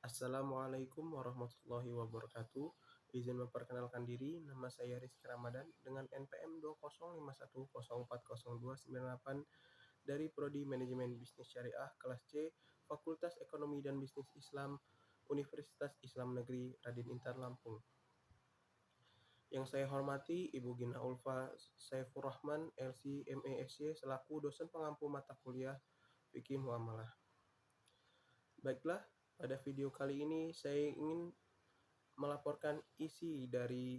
Assalamualaikum warahmatullahi wabarakatuh. Izin memperkenalkan diri, nama saya Rizky Ramadan dengan NPM 20510404298 dari Prodi Manajemen Bisnis Syariah kelas C, Fakultas Ekonomi dan Bisnis Islam, Universitas Islam Negeri Radin Intan Lampung. Yang saya hormati Ibu Gina Ulfa Saifur Rahman, LC MASC selaku dosen pengampu mata kuliah Fikih Muamalah. Baiklah, pada video kali ini saya ingin melaporkan isi dari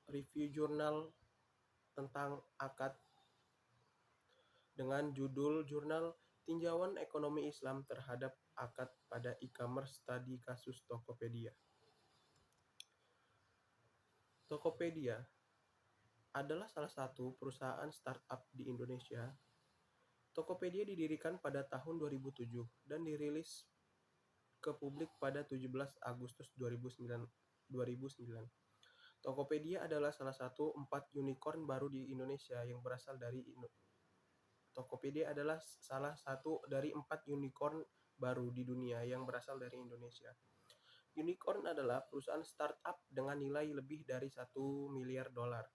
review jurnal tentang akad dengan judul Jurnal Tinjauan Ekonomi Islam terhadap Akad pada E-commerce Studi Kasus Tokopedia. Tokopedia adalah salah satu perusahaan startup di Indonesia. Tokopedia didirikan pada tahun 2007 dan dirilis ke publik pada 17 Agustus 2009. Tokopedia adalah salah satu 4 unicorn baru di Indonesia yang berasal dari Tokopedia adalah salah satu dari 4 unicorn baru di dunia yang berasal dari Indonesia. Unicorn adalah perusahaan startup dengan nilai lebih dari 1 miliar dolar.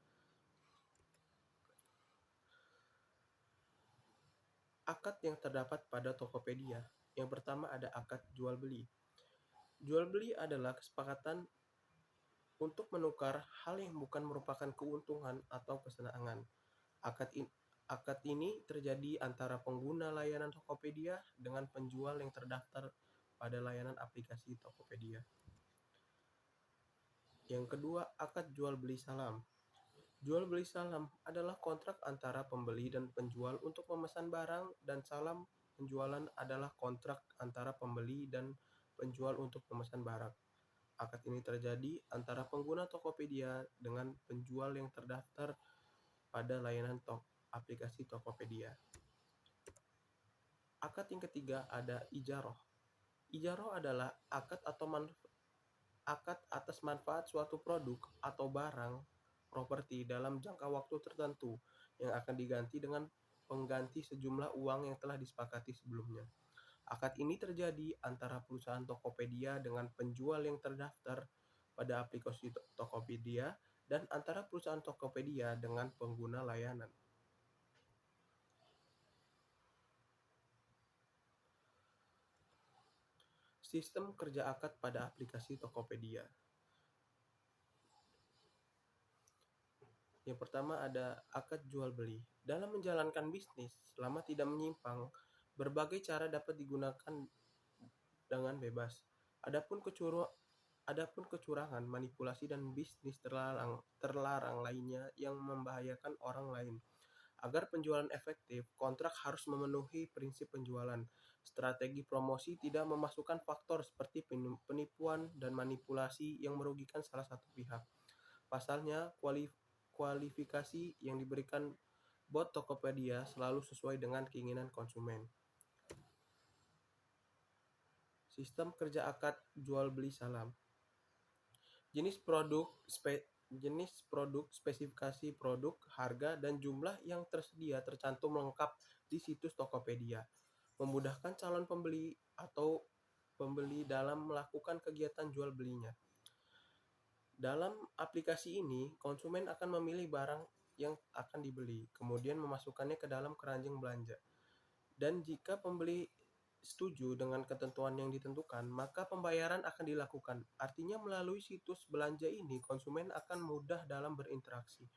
Akad yang terdapat pada Tokopedia. Yang pertama ada akad jual beli. Jual beli adalah kesepakatan untuk menukar hal yang bukan merupakan keuntungan atau kesenangan. Akad ini terjadi antara pengguna layanan Tokopedia dengan penjual yang terdaftar pada layanan aplikasi Tokopedia. Yang kedua, akad jual beli salam. Jual beli salam adalah kontrak antara pembeli dan penjual untuk memesan barang, dan salam penjualan adalah kontrak antara pembeli dan penjual untuk memesan barang. Akad ini terjadi antara pengguna Tokopedia dengan penjual yang terdaftar pada layanan aplikasi Tokopedia. Akad yang ketiga ada ijaroh. Ijaroh adalah akad atas manfaat suatu produk atau barang properti dalam jangka waktu tertentu yang akan diganti dengan pengganti sejumlah uang yang telah disepakati sebelumnya. Akad ini terjadi antara perusahaan Tokopedia dengan penjual yang terdaftar pada aplikasi Tokopedia dan antara perusahaan Tokopedia dengan pengguna layanan. Sistem kerja akad pada aplikasi Tokopedia. Yang pertama ada akad jual beli. Dalam menjalankan bisnis, selama tidak menyimpang, berbagai cara dapat digunakan dengan bebas. Adapun kecurangan, manipulasi, dan bisnis terlarang lainnya yang membahayakan orang lain. Agar penjualan efektif, kontrak harus memenuhi prinsip penjualan. Strategi promosi tidak memasukkan faktor seperti penipuan dan manipulasi yang merugikan salah satu pihak. Pasalnya, kualifikasi yang diberikan bot Tokopedia selalu sesuai dengan keinginan konsumen. Sistem kerja akad jual beli salam. Jenis produk, spesifikasi produk, harga, dan jumlah yang tersedia tercantum lengkap di situs Tokopedia. Memudahkan calon pembeli atau pembeli dalam melakukan kegiatan jual belinya. Dalam aplikasi ini, konsumen akan memilih barang yang akan dibeli, kemudian memasukkannya ke dalam keranjang belanja. Dan jika pembeli setuju dengan ketentuan yang ditentukan, maka pembayaran akan dilakukan. Artinya melalui situs belanja ini, konsumen akan mudah dalam berinteraksi.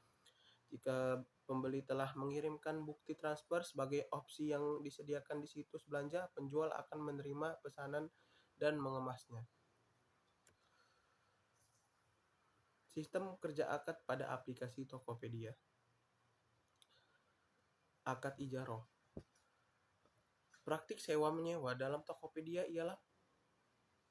Jika pembeli telah mengirimkan bukti transfer sebagai opsi yang disediakan di situs belanja, penjual akan menerima pesanan dan mengemasnya. Sistem kerja akad pada aplikasi Tokopedia. Akad ijaroh. Praktik sewa-menyewa dalam Tokopedia ialah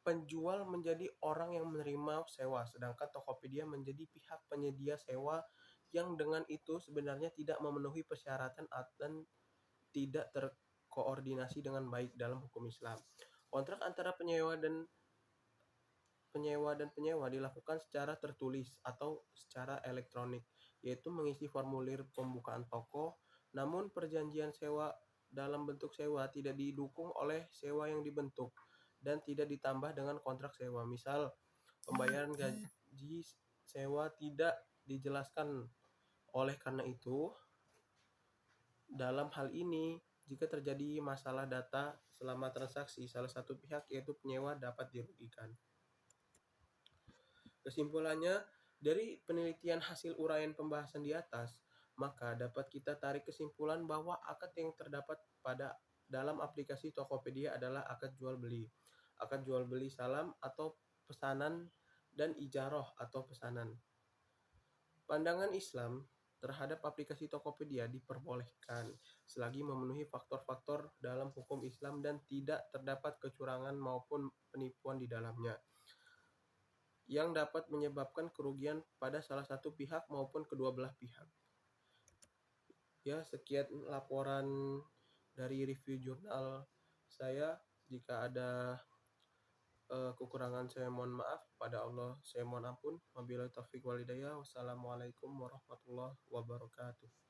penjual menjadi orang yang menerima sewa, sedangkan Tokopedia menjadi pihak penyedia sewa yang dengan itu sebenarnya tidak memenuhi persyaratan dan tidak terkoordinasi dengan baik dalam hukum Islam. Kontrak antara penyewa dan penyewa dilakukan secara tertulis atau secara elektronik, yaitu mengisi formulir pembukaan toko. Namun perjanjian sewa dalam bentuk sewa tidak didukung oleh sewa yang dibentuk, dan tidak ditambah dengan kontrak sewa. Misal, pembayaran gaji sewa tidak dijelaskan. Oleh karena itu, dalam hal ini, jika terjadi masalah data selama transaksi, salah satu pihak yaitu penyewa dapat dirugikan. Kesimpulannya, dari penelitian hasil uraian pembahasan di atas, maka dapat kita tarik kesimpulan bahwa akad yang terdapat pada dalam aplikasi Tokopedia adalah akad jual beli. Akad jual beli salam atau pesanan dan ijaroh atau pesanan. Pandangan Islam terhadap aplikasi Tokopedia diperbolehkan selagi memenuhi faktor-faktor dalam hukum Islam dan tidak terdapat kecurangan maupun penipuan di dalamnya yang dapat menyebabkan kerugian pada salah satu pihak maupun kedua belah pihak. Ya, sekian laporan dari review jurnal saya. Jika ada kekurangan, saya mohon maaf. Pada Allah saya mohon ampun. Wabillahi taufiq walhidayah. Wassalamualaikum warahmatullahi wabarakatuh.